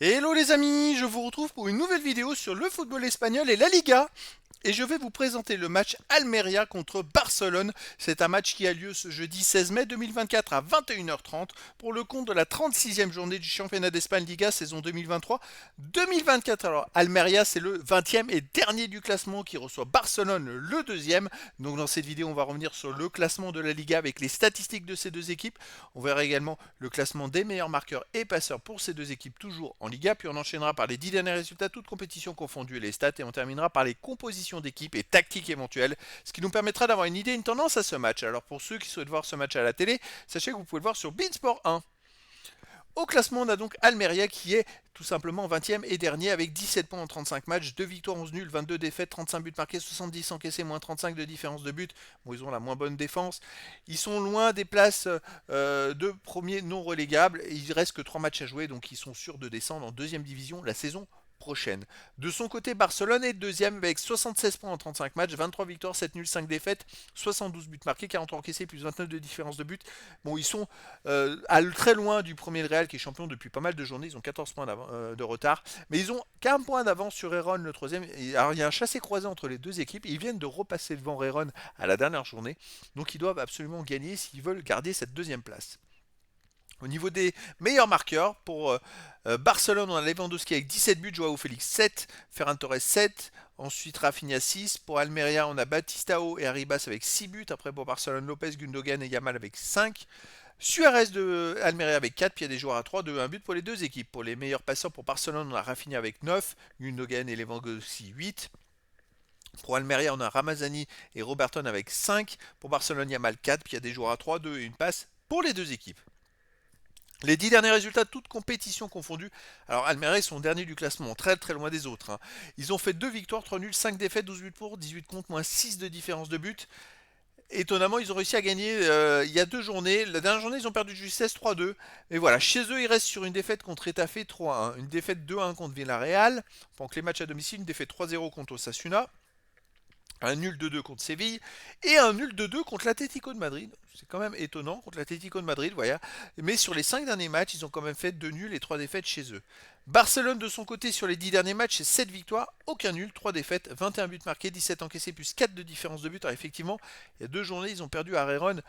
Hello les amis, je vous retrouve pour une nouvelle vidéo sur le football espagnol et la Liga. Et je vais vous présenter le match Almeria contre Barcelone. C'est un match qui a lieu ce jeudi 16 mai 2024 à 21h30 pour le compte de la 36e journée du championnat d'Espagne Liga saison 2023-2024. Alors Almeria c'est le 20e et dernier du classement qui reçoit Barcelone le deuxième. Donc dans cette vidéo on va revenir sur le classement de la Liga avec les statistiques de ces deux équipes. On verra également le classement des meilleurs marqueurs et passeurs pour ces deux équipes toujours en Liga. Puis on enchaînera par les 10 derniers résultats toutes compétitions confondues et les stats. Et on terminera par les compositions d'équipe et tactiques éventuelles, ce qui nous permettra d'avoir une idée, une tendance à ce match. Alors pour ceux qui souhaitent voir ce match à la télé, sachez que vous pouvez le voir sur Beansport 1. Au classement, on a donc Almeria qui est tout simplement 20e et dernier avec 17 points en 35 matchs, 2 victoires, 11 nuls, 22 défaites, 35 buts marqués, 70 encaissés, moins 35 de différence de but. Bon, ils ont la moins bonne défense. Ils sont loin des places de premiers non relégables. Il reste que 3 matchs à jouer, donc ils sont sûrs de descendre en deuxième division la saison prochaine. De son côté, Barcelone est deuxième avec 76 points en 35 matchs, 23 victoires, 7 nuls, 5 défaites, 72 buts marqués, 43 encaissés, plus 29 de différence de but. Bon, ils sont très loin du premier Real qui est champion depuis pas mal de journées. Ils ont 14 points de retard, mais ils ont qu'un point d'avance sur Héron le troisième. Alors il y a un chassé-croisé entre les deux équipes. Ils viennent de repasser devant Héron à la dernière journée, donc ils doivent absolument gagner s'ils veulent garder cette deuxième place. Au niveau des meilleurs marqueurs, pour Barcelone, on a Lewandowski avec 17 buts, Joao Félix 7, Ferran Torres 7, ensuite Rafinha 6. Pour Almeria, on a Batistao et Arribas avec 6 buts. Après, pour Barcelone, Lopez, Gundogan et Yamal avec 5. Suarez de Almeria avec 4, puis il y a des joueurs à 3, 2, 1 but pour les deux équipes. Pour les meilleurs passeurs, pour Barcelone, on a Rafinha avec 9, Gundogan et Lewandowski 8. Pour Almeria, on a Ramazani et Roberton avec 5. Pour Barcelone, Yamal 4, puis il y a des joueurs à 3, 2 et une passe pour les deux équipes. Les 10 derniers résultats, toutes compétitions confondues. Alors Almeria sont derniers du classement, très très loin des autres. Ils ont fait 2 victoires, 3 nuls, 5 défaites, 12 buts pour, 18 contre, moins 6 de différence de but. Étonnamment, ils ont réussi à gagner il y a 2 journées. La dernière journée, ils ont perdu du 16-3-2. Mais voilà, chez eux, ils restent sur une défaite contre Etafé 3-1. Une défaite 2-1 contre Villarreal. Pendant que les matchs à domicile, une défaite 3-0 contre Osasuna, un nul de 2 contre Séville et un nul de 2 contre l'Atlético de Madrid. C'est quand même étonnant contre l'Atlético de Madrid, voilà. Mais sur les 5 derniers matchs, ils ont quand même fait 2 nuls et 3 défaites chez eux. Barcelone de son côté sur les 10 derniers matchs, c'est 7 victoires, aucun nul, 3 défaites, 21 buts marqués, 17 encaissés plus 4 de différence de but. Alors effectivement, il y a 2 journées, ils ont perdu à Rérone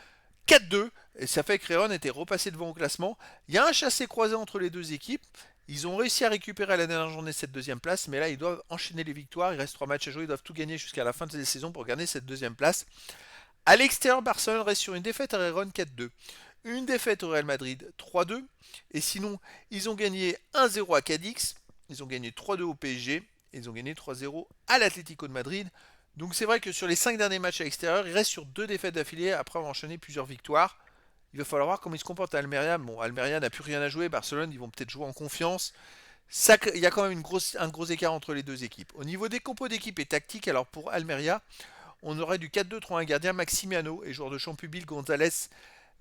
4-2, et ça fait que Rérone était repassé devant au classement. Il y a un chassé-croisé entre les deux équipes. Ils ont réussi à récupérer à la dernière journée cette deuxième place, mais là ils doivent enchaîner les victoires. Il reste 3 matchs à jouer, ils doivent tout gagner jusqu'à la fin de la saison pour gagner cette deuxième place. À l'extérieur, Barcelone reste sur une défaite à Rérone 4-2. Une défaite au Real Madrid 3-2. Et sinon, ils ont gagné 1-0 à Cadix. Ils ont gagné 3-2 au PSG. Et ils ont gagné 3-0 à l'Atlético de Madrid. Donc c'est vrai que sur les 5 derniers matchs à l'extérieur, ils restent sur 2 défaites d'affilée après avoir enchaîné plusieurs victoires. Il va falloir voir comment ils se comportent à Almeria. Bon, Almeria n'a plus rien à jouer. Barcelone, ils vont peut-être jouer en confiance. Il y a quand même un gros écart entre les deux équipes. Au niveau des compos d'équipe et tactique, alors pour Almeria, on aurait du 4-2-3-1 gardien Maximiano et joueur de champ public González,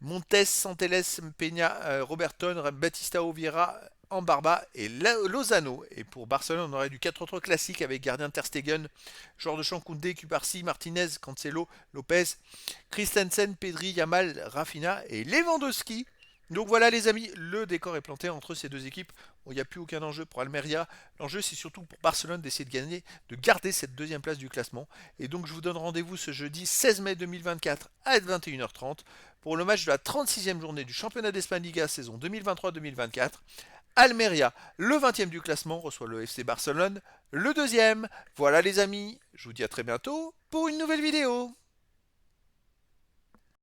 Montes, Santeles, Peña, Roberton, Batista Vieira, Ambarba et Lozano. Et pour Barcelone, on aurait du 4-3-3 classique avec gardien Ter Stegen, joueur de champ Koundé, Cubarsi, Martinez, Cancelo, Lopez, Christensen, Pedri, Yamal, Rafinha et Lewandowski. Donc voilà les amis, le décor est planté entre ces deux équipes. Bon, il n'y a plus aucun enjeu pour Almeria. L'enjeu c'est surtout pour Barcelone d'essayer de gagner, de garder cette deuxième place du classement. Et donc je vous donne rendez-vous ce jeudi 16 mai 2024 à 21h30 pour le match de la 36e journée du championnat d'Espagne Liga saison 2023-2024. Almeria, le 20e du classement, reçoit le FC Barcelone, le deuxième. Voilà les amis, je vous dis à très bientôt pour une nouvelle vidéo.